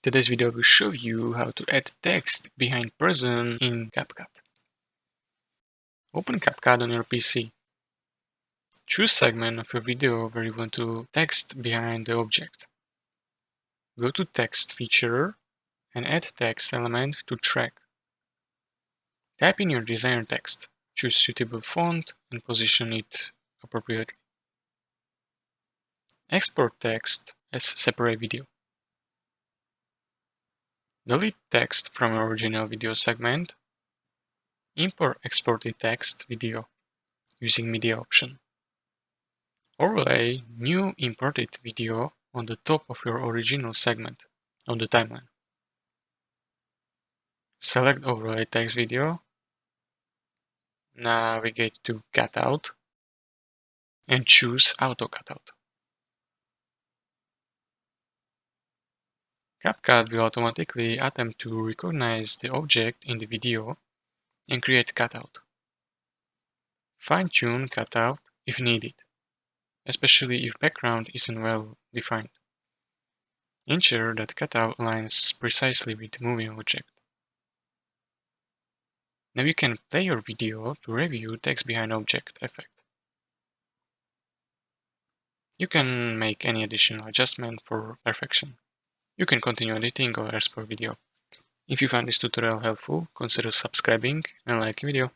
Today's video will show you how to add text behind person in CapCut. Open CapCut on your PC. Choose segment of your video where you want to text behind the object. Go to Text feature and add text element to track. Type in your desired text. Choose suitable font and position it appropriately. Export text as separate video. Delete text from your original video segment. Import exported text video using media option. Overlay new imported video on the top of your original segment on the timeline. Select overlay text video. Navigate to cutout and choose auto cutout. CapCut will automatically attempt to recognize the object in the video and create cutout. Fine-tune cutout if needed, especially if background isn't well defined. Ensure that cutout aligns precisely with the moving object. Now you can play your video to review text behind object effect. You can make any additional adjustment for perfection. You can continue editing or export video. If you found this tutorial helpful, consider subscribing and liking video.